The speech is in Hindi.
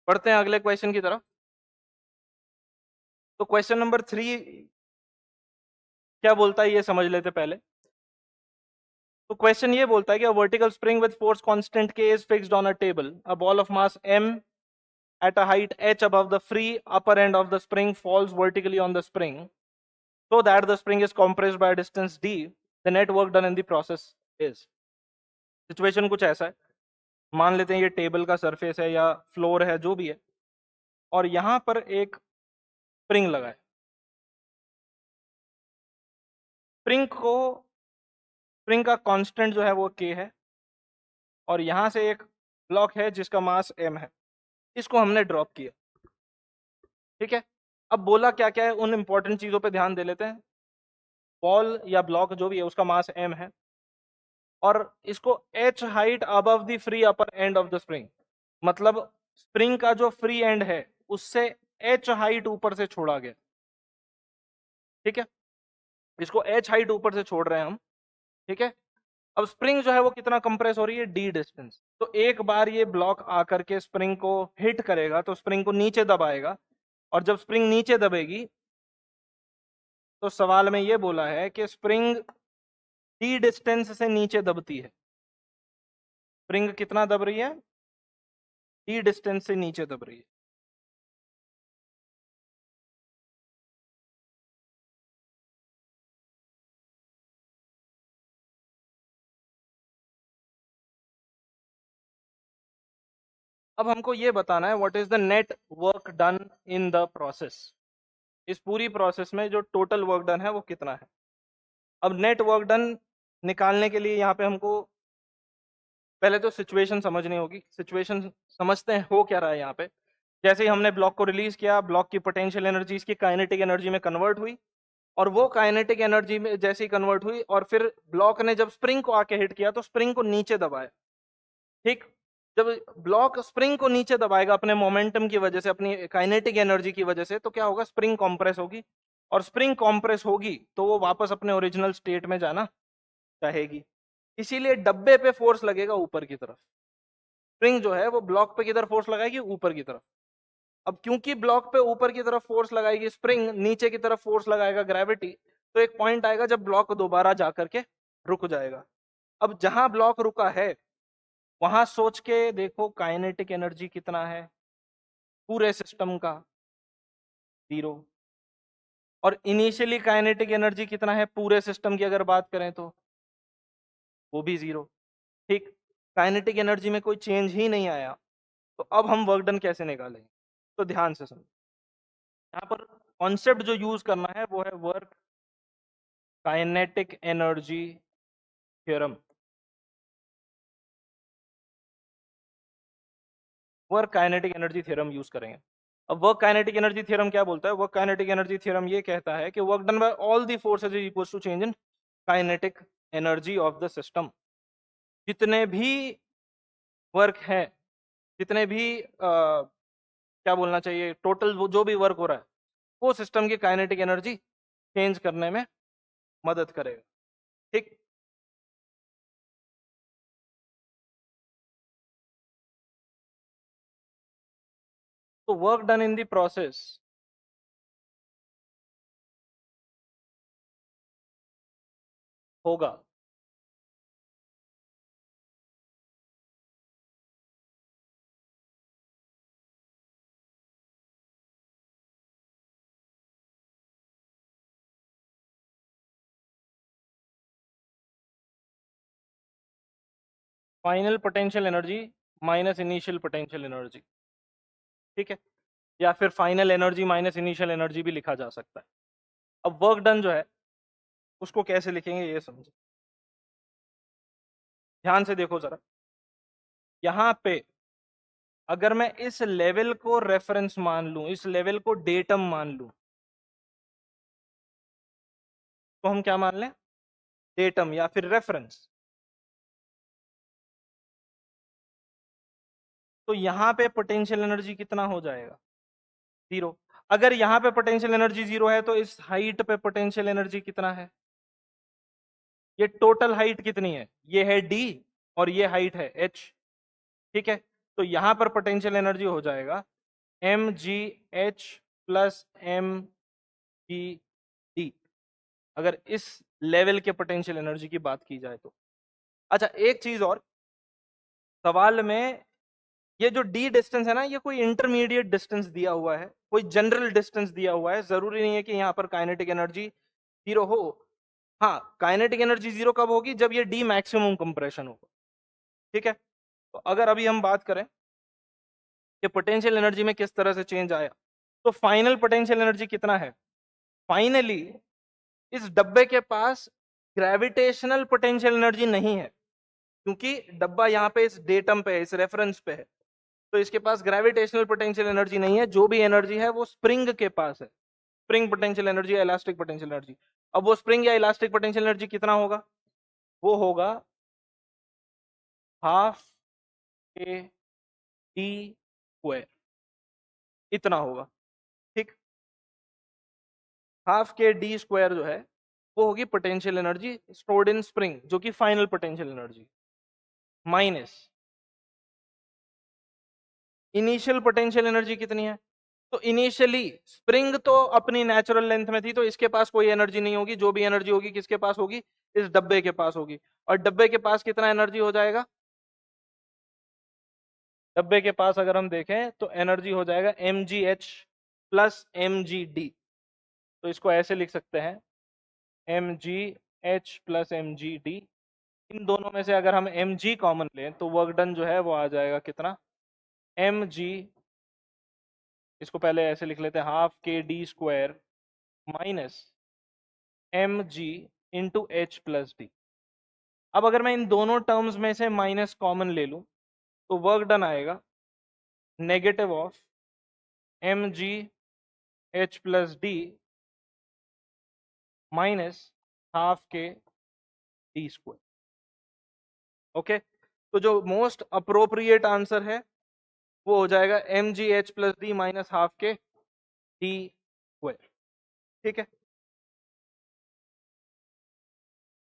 पढ़ते हैं अगले क्वेश्चन की तरफ। तो क्वेश्चन नंबर 3 क्या बोलता है ये समझ लेते पहले। तो क्वेश्चन ये बोलता है कि vertical spring with force constant k is fixed on a table, a ball of mass m at a height h above the free upper end of the spring falls vertically on the spring so that the spring is compressed by a distance d. The net work done in the process is. Situation कुछ ऐसा है, मान लेते हैं ये टेबल का सरफेस है या फ्लोर है जो भी है, और यहां पर एक स्प्रिंग लगा है। स्प्रिंग का कांस्टेंट जो है वो k है, और यहां से एक ब्लॉक है जिसका मास m है, इसको हमने ड्रॉप किया। ठीक है, अब बोला क्या क्या है उन इंपॉर्टेंट चीजों पे ध्यान दे लेते हैं। बॉल या ब्लॉक जो भी है उसका मास m है, और इसको h height above the free upper end of the spring, मतलब स्प्रिंग का जो फ्री एंड है उससे h हाइट ऊपर से छोड़ा गया। ठीक है, इसको h हाइट ऊपर से छोड़ रहे हैं हम। ठीक है, अब स्प्रिंग जो है वो कितना कंप्रेस हो रही है, d डिस्टेंस। तो एक बार ये ब्लॉक आकर के स्प्रिंग को हिट करेगा तो स्प्रिंग को नीचे दबाएगा, और जब स्प्रिंग नीचे दबेगी तो सवाल में ये बोला है कि स्प्रिंग d डिस्टेंस से नीचे दबती है। स्प्रिंग कितना दब रही है, d डिस्टेंस से नीचे दब रही है। अब हमको ये बताना है what is the net work done in the process. इस पूरी प्रोसेस में जो टोटल वर्क डन है वो कितना है। अब नेट वर्क डन निकालने के लिए यहाँ पे हमको पहले तो सिचुएशन समझनी होगी। सिचुएशन समझते हैं हो क्या रहा है यहाँ पे। जैसे ही हमने ब्लॉक को रिलीज किया, ब्लॉक की पोटेंशियल एनर्जी इसकी काइनेटिक एनर्जी में कन्वर्ट हुई, और वो काइनेटिक एनर्जी में जैसे ही कन्वर्ट हुई, और फिर ब्लॉक ने जब स्प्रिंग को आके हिट किया तो स्प्रिंग को नीचे दबाया। ठीक, जब ब्लॉक स्प्रिंग को नीचे दबाएगा अपने मोमेंटम की वजह से, अपनी काइनेटिक एनर्जी की वजह से, तो क्या होगा, स्प्रिंग कॉम्प्रेस होगी, और स्प्रिंग कॉम्प्रेस होगी तो वो वापस अपने ओरिजिनल स्टेट में जाना चाहेगी। इसीलिए डब्बे पे फोर्स लगेगा ऊपर की तरफ। स्प्रिंग जो है वो ब्लॉक पे किधर फोर्स लगाएगी, ऊपर की तरफ। अब क्योंकि ब्लॉक पे ऊपर की तरफ फोर्स लगाएगी स्प्रिंग, नीचे की तरफ फोर्स लगाएगा ग्रेविटी, तो एक पॉइंट आएगा जब ब्लॉक दोबारा जाकर के रुक जाएगा। अब जहां ब्लॉक रुका है वहां सोच के देखो काइनेटिक एनर्जी कितना है पूरे सिस्टम का, 0। और इनिशियली काइनेटिक एनर्जी कितना है पूरे सिस्टम की अगर बात करें तो वो भी 0। ठीक, काइनेटिक एनर्जी में कोई चेंज ही नहीं आया, तो अब हम वर्क डन कैसे निकालेंगे। तो ध्यान से समझो, यहाँ पर कॉन्सेप्ट जो यूज करना है वो है work kinetic energy theorem. Work kinetic energy theorem use करेंगे। अब वर्क काइनेटिक एनर्जी थ्योरम क्या बोलता है, वर्क काइनेटिक एनर्जी थ्योरम ये कहता है कि work done by all the forces is equal to change in kinetic energy of the system. जितने भी वर्क है, जितने भी क्या बोलना चाहिए, टोटल वो जो भी वर्क हो रहा है वो सिस्टम की काइनेटिक एनर्जी चेंज करने में मदद करेगा। ठीक, तो work done in the process होगा final potential energy minus initial potential energy. ठीक है, या फिर final energy minus initial energy भी लिखा जा सकता है। अब वर्क डन जो है उसको कैसे लिखेंगे ये समझो, ध्यान से देखो जरा। यहाँ पे अगर मैं इस लेवल को रेफरेंस मान लूं, इस लेवल को डेटम मान लूं, तो हम क्या मान लें, डेटम या फिर रेफरेंस। तो यहाँ पे पोटेंशियल एनर्जी कितना हो जाएगा, 0। अगर यहाँ पे पोटेंशियल एनर्जी 0 है तो इस हाइट पे पोटेंशियल एनर्जी कितना है, ये टोटल हाइट कितनी है, ये है d और ये हाइट है h। ठीक है, तो यहाँ पर पोटेंशियल एनर्जी हो जाएगा M G H plus M G D, अगर इस लेवल के पोटेंशियल एनर्जी की बात की जाए तो। अच्छा, एक चीज और, सवाल में ये जो डी डिस्टेंस है ना, ये कोई इंटरमीडिएट डिस्टेंस दिया हुआ है, कोई जनरल डिस्टेंस दिया हुआ है, जरूरी नहीं है कि यहाँ पर काइनेटिक एनर्जी जीरो हो। हाँ, काइनेटिक एनर्जी जीरो कब होगी? जब ये डी मैक्सिमम कंप्रेशन होगा, ठीक है। तो अगर अभी हम बात करें कि पोटेंशियल एनर्जी में किस तरह से चेंज आया, तो फाइनल पोटेंशियल एनर्जी कितना है? फाइनली इस डब्बे के पास ग्रेविटेशनल पोटेंशियल एनर्जी नहीं है, क्योंकि डब्बा यहाँ पे इस डेटम पे है, इस रेफरेंस पे है, तो इसके पास ग्रेविटेशनल पोटेंशियल एनर्जी नहीं है। जो भी एनर्जी है वो स्प्रिंग के पास है, spring potential energy, elastic potential energy. अब वो स्प्रिंग या इलास्टिक पोटेंशियल एनर्जी कितना होगा? वो होगा हाफ के डी स्क्वायर, इतना होगा, ठीक। हाफ के डी स्क्वायर जो है वो होगी potential energy stored in spring, जो कि final potential energy, minus initial potential energy कितनी है? तो इनिशियली स्प्रिंग तो अपनी नेचुरल लेंथ में थी, तो इसके पास कोई एनर्जी नहीं होगी। जो भी एनर्जी होगी किसके पास होगी? इस डब्बे के पास होगी। और डब्बे के पास कितना एनर्जी हो जाएगा? डब्बे के पास अगर हम देखें तो एनर्जी हो जाएगा M G H plus M G D. तो इसको ऐसे लिख सकते हैं, M G H plus M G D. इन दोनों में से अगर हम एम जी कॉमन लें तो वर्क डन जो है वो आ जाएगा कितना? एम जी, इसको पहले ऐसे लिख लेते हैं, हाफ के D square minus M G into H plus D. अब अगर मैं इन दोनों टर्म्स में से माइनस कॉमन ले लूं तो वर्क डन आएगा negative of M G H plus D minus half के डी स्क्वायर। ओके, तो जो मोस्ट अप्रोप्रिएट आंसर है वो हो जाएगा M G H plus D minus half के डी स्क्वायर, ठीक है।